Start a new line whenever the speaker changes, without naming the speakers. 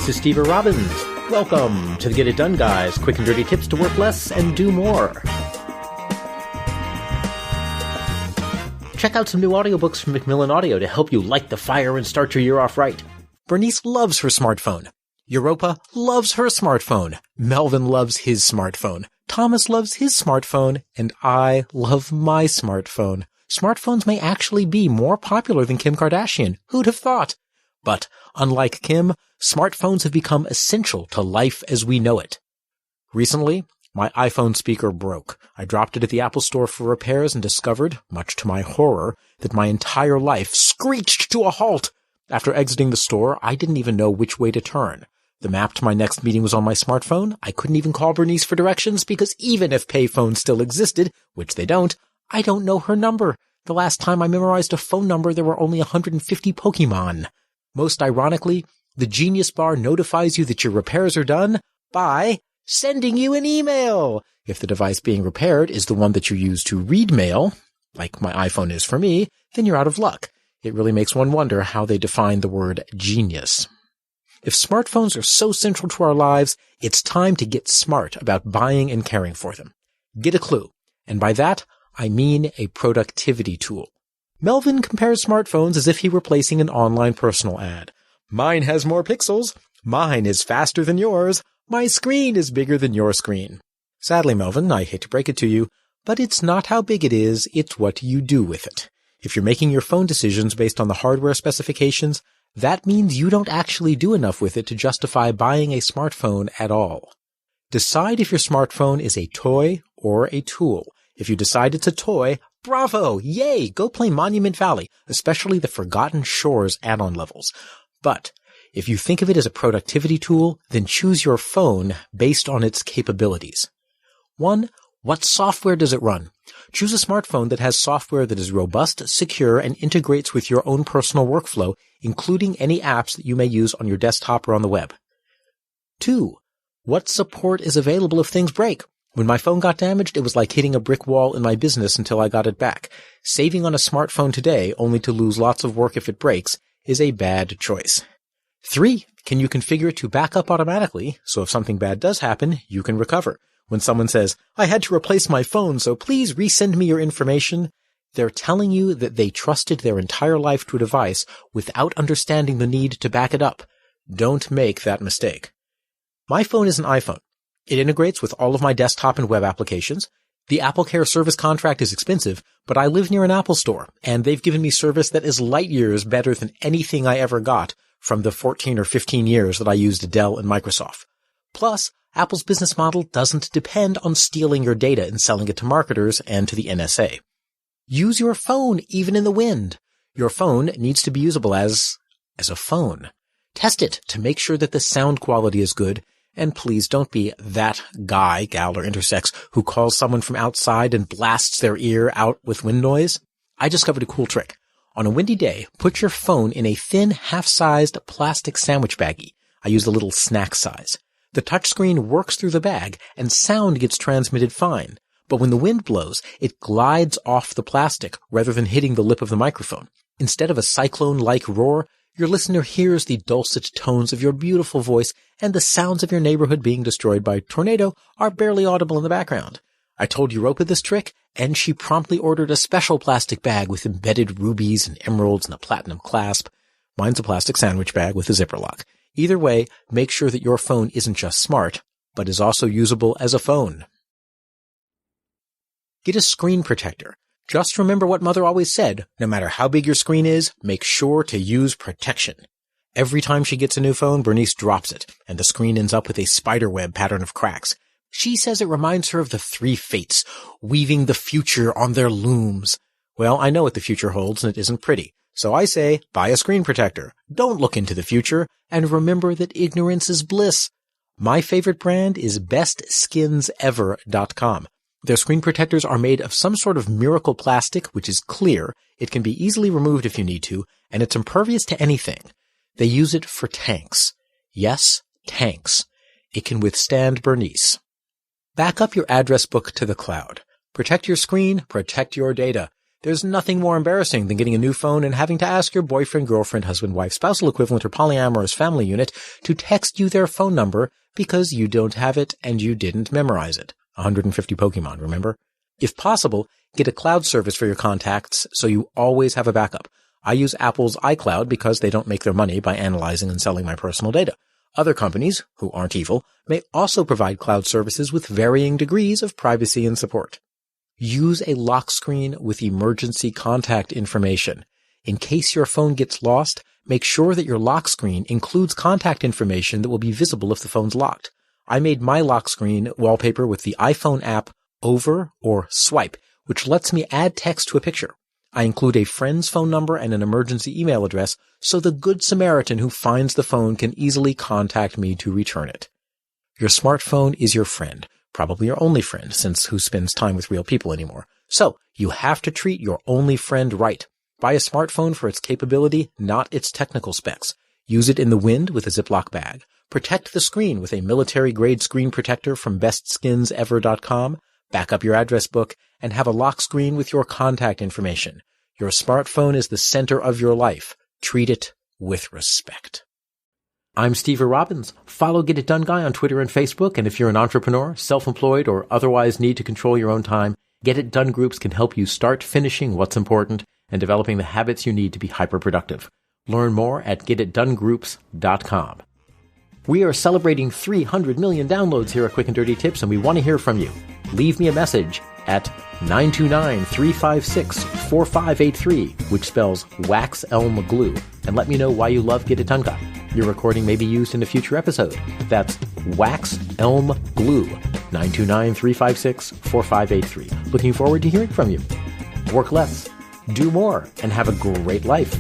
this is Steve Robbins. Welcome to the Get It Done Guys, quick and dirty tips to work less and do more. Check out some new audiobooks from Macmillan Audio to help you light the fire and start your year off right. Bernice loves her smartphone. Europa loves her smartphone. Melvin loves his smartphone. Thomas loves his smartphone. And I love my smartphone. Smartphones may actually be more popular than Kim Kardashian. Who'd have thought? But, unlike Kim, smartphones have become essential to life as we know it. Recently, my iPhone speaker broke. I dropped it at the Apple Store for repairs and discovered, much to my horror, that my entire life screeched to a halt. After exiting the store, I didn't even know which way to turn. The map to my next meeting was on my smartphone. I couldn't even call Bernice for directions because even if payphones still existed, which they don't, I don't know her number. The last time I memorized a phone number, there were only 150 Pokemon. Most ironically, the Genius Bar notifies you that your repairs are done by sending you an email. If the device being repaired is the one that you use to read mail, like my iPhone is for me, then you're out of luck. It really makes one wonder how they define the word genius. If smartphones are so central to our lives, it's time to get smart about buying and caring for them. Get a clue. And by that, I mean a productivity tool. Melvin compares smartphones as if he were placing an online personal ad. Mine has more pixels. Mine is faster than yours. My screen is bigger than your screen. Sadly, Melvin, I hate to break it to you, but it's not how big it is, it's what you do with it. If you're making your phone decisions based on the hardware specifications, that means you don't actually do enough with it to justify buying a smartphone at all. Decide if your smartphone is a toy or a tool. If you decide it's a toy, bravo! Yay! Go play Monument Valley, especially the Forgotten Shores add-on levels. But if you think of it as a productivity tool, then choose your phone based on its capabilities. 1. What software does it run? Choose a smartphone that has software that is robust, secure, and integrates with your own personal workflow, including any apps that you may use on your desktop or on the web. 2. What support is available if things break? When my phone got damaged, it was like hitting a brick wall in my business until I got it back. Saving on a smartphone today, only to lose lots of work if it breaks, is a bad choice. 3. Can you configure it to back up automatically, so if something bad does happen, you can recover? When someone says, I had to replace my phone, so please resend me your information, they're telling you that they trusted their entire life to a device without understanding the need to back it up. Don't make that mistake. My phone is an iPhone. It integrates with all of my desktop and web applications. The AppleCare service contract is expensive, but I live near an Apple store, and they've given me service that is light years better than anything I ever got from the 14 or 15 years that I used Dell and Microsoft. Plus, Apple's business model doesn't depend on stealing your data and selling it to marketers and to the NSA. Use your phone even in the wind. Your phone needs to be usable as a phone. Test it to make sure that the sound quality is good. And please don't be that guy, gal, or intersex who calls someone from outside and blasts their ear out with wind noise. I discovered a cool trick. On a windy day, put your phone in a thin, half-sized plastic sandwich baggie. I used a little snack size. The touchscreen works through the bag, and sound gets transmitted fine. But when the wind blows, it glides off the plastic rather than hitting the lip of the microphone. Instead of a cyclone-like roar, your listener hears the dulcet tones of your beautiful voice, and the sounds of your neighborhood being destroyed by a tornado are barely audible in the background. I told Europa this trick, and she promptly ordered a special plastic bag with embedded rubies and emeralds and a platinum clasp. Mine's a plastic sandwich bag with a zipper lock. Either way, make sure that your phone isn't just smart, but is also usable as a phone. Get a screen protector. Just remember what Mother always said, no matter how big your screen is, make sure to use protection. Every time she gets a new phone, Bernice drops it, and the screen ends up with a spiderweb pattern of cracks. She says it reminds her of the three fates, weaving the future on their looms. Well, I know what the future holds, and it isn't pretty. So I say, buy a screen protector. Don't look into the future, and remember that ignorance is bliss. My favorite brand is bestskins.ever.com. Their screen protectors are made of some sort of miracle plastic, which is clear. It can be easily removed if you need to, and it's impervious to anything. They use it for tanks. Yes, tanks. It can withstand Bernice. Back up your address book to the cloud. Protect your screen, protect your data. There's nothing more embarrassing than getting a new phone and having to ask your boyfriend, girlfriend, husband, wife, spousal equivalent, or polyamorous family unit to text you their phone number because you don't have it and you didn't memorize it. 150 Pokemon, remember? If possible, get a cloud service for your contacts so you always have a backup. I use Apple's iCloud because they don't make their money by analyzing and selling my personal data. Other companies, who aren't evil, may also provide cloud services with varying degrees of privacy and support. Use a lock screen with emergency contact information. In case your phone gets lost, make sure that your lock screen includes contact information that will be visible if the phone's locked. I made my lock screen wallpaper with the iPhone app Over or Swipe, which lets me add text to a picture. I include a friend's phone number and an emergency email address so the Good Samaritan who finds the phone can easily contact me to return it. Your smartphone is your friend. Probably your only friend, since who spends time with real people anymore? So, you have to treat your only friend right. Buy a smartphone for its capability, not its technical specs. Use it in the wind with a Ziploc bag. Protect the screen with a military-grade screen protector from bestskins.ever.com. Back up your address book, and have a lock screen with your contact information. Your smartphone is the center of your life. Treat it with respect. I'm Steve Robbins. Follow Get It Done Guy on Twitter and Facebook, and if you're an entrepreneur, self-employed, or otherwise need to control your own time, Get It Done groups can help you start finishing what's important and developing the habits you need to be hyper-productive. Learn more at getitdonegroups.com. We are celebrating 300 million downloads here at Quick and Dirty Tips, and we want to hear from you. Leave me a message at 929-356-4583, which spells wax elm glue, and let me know why you love Get It Done Guy. Your recording may be used in a future episode. That's wax elm glue, 929-356-4583. Looking forward to hearing from you. Work less, do more, and have a great life.